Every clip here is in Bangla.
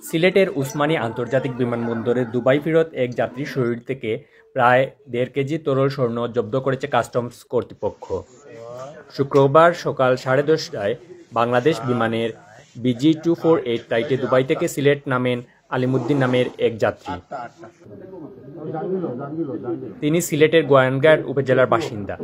সিলেটের উসমানী আন্তর্জাতিক বিমানবন্দরে দুবাই ফেরত এক যাত্রীর শরীর থেকে প্রায় 1.5 কেজি তরল স্বর্ণ জব্দ করেছে কাস্টমস কর্তৃপক্ষ। শুক্রবার সকাল 10:30টায় বাংলাদেশ বিমানের BG248 ফ্লাইটে দুবাই থেকে সিলেট নামেন আলিমুদ্দিন নামের এক যাত্রী। তিনি সিলেটের গোয়াইনঘাট উপজেলার বাসিন্দা।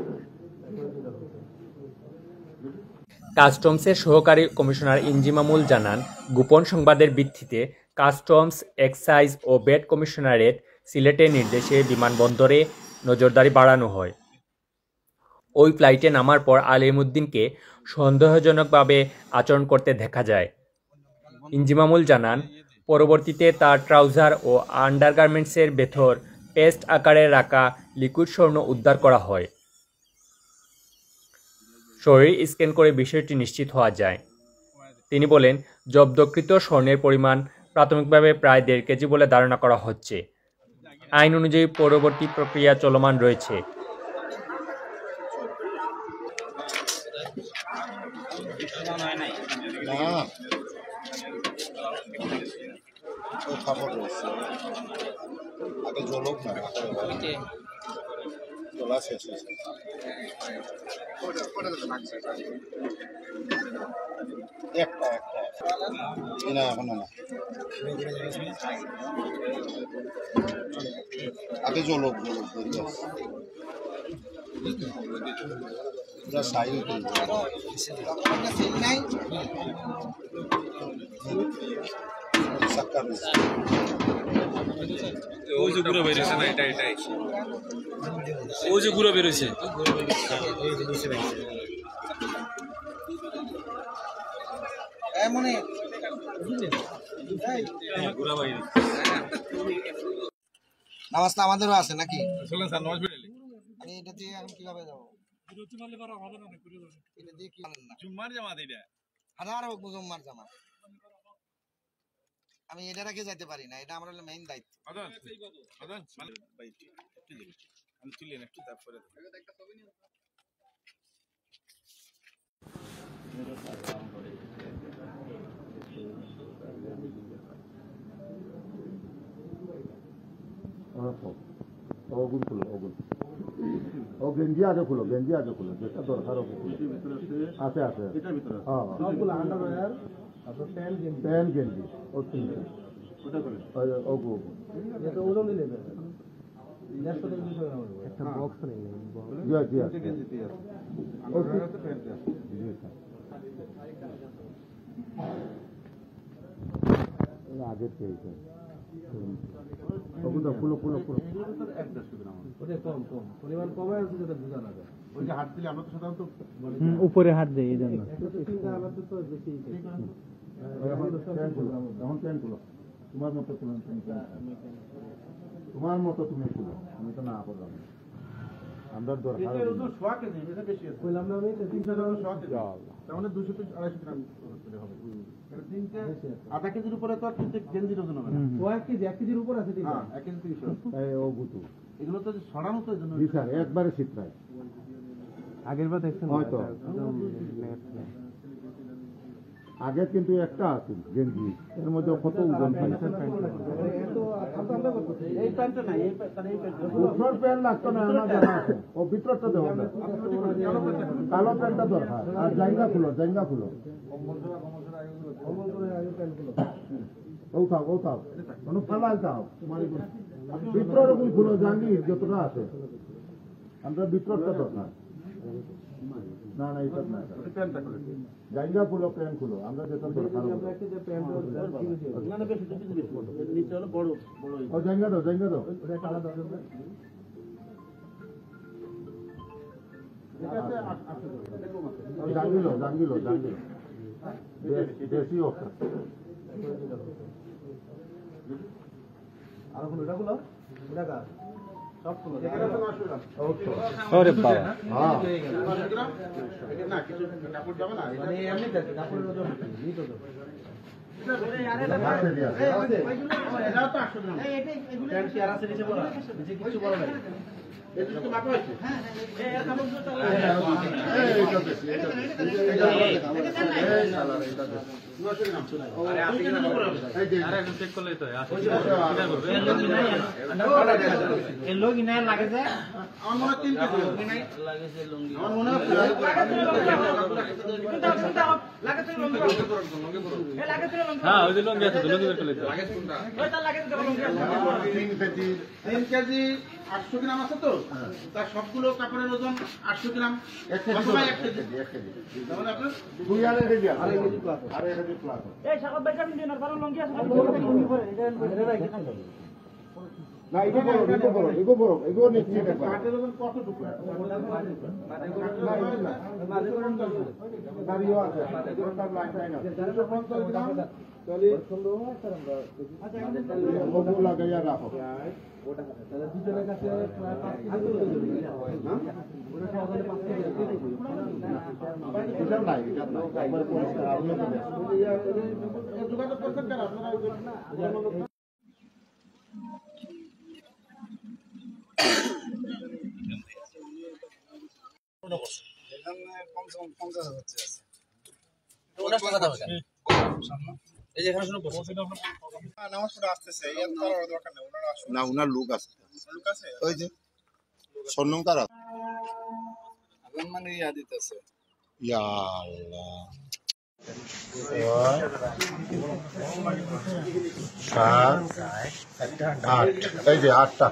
কাস্টমসের সহকারী কমিশনার ইঞ্জিমামুল জানান, গোপন সংবাদের ভিত্তিতে কাস্টমস, এক্সাইজ ও ভ্যাট কমিশনারেট সিলেটের নির্দেশে বিমানবন্দরে নজরদারি বাড়ানো হয়। ওই ফ্লাইটে নামার পর আলিমুদ্দিনকে সন্দেহজনকভাবে আচরণ করতে দেখা যায়। ইঞ্জিমামুল জানান, পরবর্তীতে তার ট্রাউজার ও আন্ডারগার্মেন্টসের ভেতর পেস্ট আকারে রাখা লিকুইড স্বর্ণ উদ্ধার করা হয়। শরীর স্ক্যান করে বিষয়টি নিশ্চিত হওয়া যায়। তিনি বলেন, জব্দকৃত স্বর্ণের পরিমাণ প্রাথমিকভাবে প্রায় 1.5 কেজি বলে ধারণা করা হচ্ছে। আইন অনুযায়ী পরবর্তী প্রক্রিয়া চলমান রয়েছে। আগে জলক ওই যে ঘুরে বেরিয়েছে না, এটাই ওই যে ঘুরে বেরিয়েছে নামাজটা আমাদেরও আছে নাকি? এটা দিয়ে এখন কিভাবে যাবো? এটা দিয়ে কি জুম্মার জামাত, এটা হাজার হোক জুম্মার জামাত, আমি এটা রেখে যাইতে পারি না, এটা আমার মেইন দায়িত্ব। আমি তুলি না একটু, তারপরে ওগুন খুলো, ওগুন ও গেঞ্জি আগে খুলো, গেঞ্জি আগে খুলো, যেটা দরকার ওকে খুলো। আছে আছে, প্যান্ট গেঞ্জি ও তিনটা ওগু ওজন দিলে একটা বক্স নেই জি আছে আগে পেয়েছে ওগুলো ফুলো ফুলো ফুলো উপরে হাত দেয় এই জন্য। এখন প্যান্ট খুলো, তোমার মতো তোমার মতো তুমি খুলো, আমি তো না করলাম। আমরা দরকার আধা কেজির উপরে তো গেঞ্জির ওজন হবে না, 1 কেজির উপর আছে, 1 কেজি 300। ও বুতু এগুলো তো ছড়ানো তো জন্য একবারে শীতরায় আগের বার দেখছেন হয়তো আগে কিন্তু একটা আছে গেঞ্জি, এর মধ্যে কত ওজন পাইছে। এই প্যান্টটা নাই, উপর প্যান্ট লাগতো না, আমার জানা আছে। ও ভিতরটা দেবো না, কালো প্যান্টটা দরকার। আর জায়গা খুলো, জায়গা খুলো, ও খাও কোনো ফালাই খাও, ভিতর খুলো, জাঙ্গির যতটা আছে আমরা ভিতরটা দরকার। না না এটা না, জায়গা খুলো, প্যান্ট খুলো, আমরা যেটা দরকার। ও জায়গা দাও, জায়গা দাও, জাঙ্গিলো দেশি অফার। আর কোনো এটা গুলো এটা সব গুলো ওরে বাবা, হ্যাঁ এটা না কিছু কাপড় যাবে না, মানে এমনি দেখো কাপড়ের ওজন নিত তো এটাও তো 800 গ্রাম। এই এগুলো প্যান্ট কি আর আছে নিচে বলা, নিচে কিছু বলা নাই। এটা কি মাপা হয়েছে? আমার মনে হয় 3 কেজি আমার মনে হয় হ্যাঁ ওই যে লঙ্গি আছে লঙ্গি বের করে লইতে 3 কেজি 800 গ্রাম আছে তো তার সবগুলো কাপড়ের ওজন 800 গ্রাম অথবা 1 কেজি তাহলে আপনার 2.5 কেজি আছে 2.5 কেজি প্লাস এই সাগর ভাই আমি দিনার বারো লঙ্গি আছে লঙ্গি পরে না এগো বড় এগো নিচে দেখো কাটের ওজন কত টুকরা দাঁড়িয়ে আছে এটার লাইন আছে 450 গ্রাম তাহলে ওগুলো লাগাইয়া রাখো তাহলে দুজনের কাছে প্রায় 5 কেজি ওটা তাহলে 5 কেজি এটা নাই একবারে পরিষ্কার আপনি তো যোগাযোগ করছেন কেন আপনারা না উনার লোক আছে ওই যে স্বর্ণম তারা মানে ইয়া দিতেছে ইয়া আল্লাহ 7 8 এই যে 8টা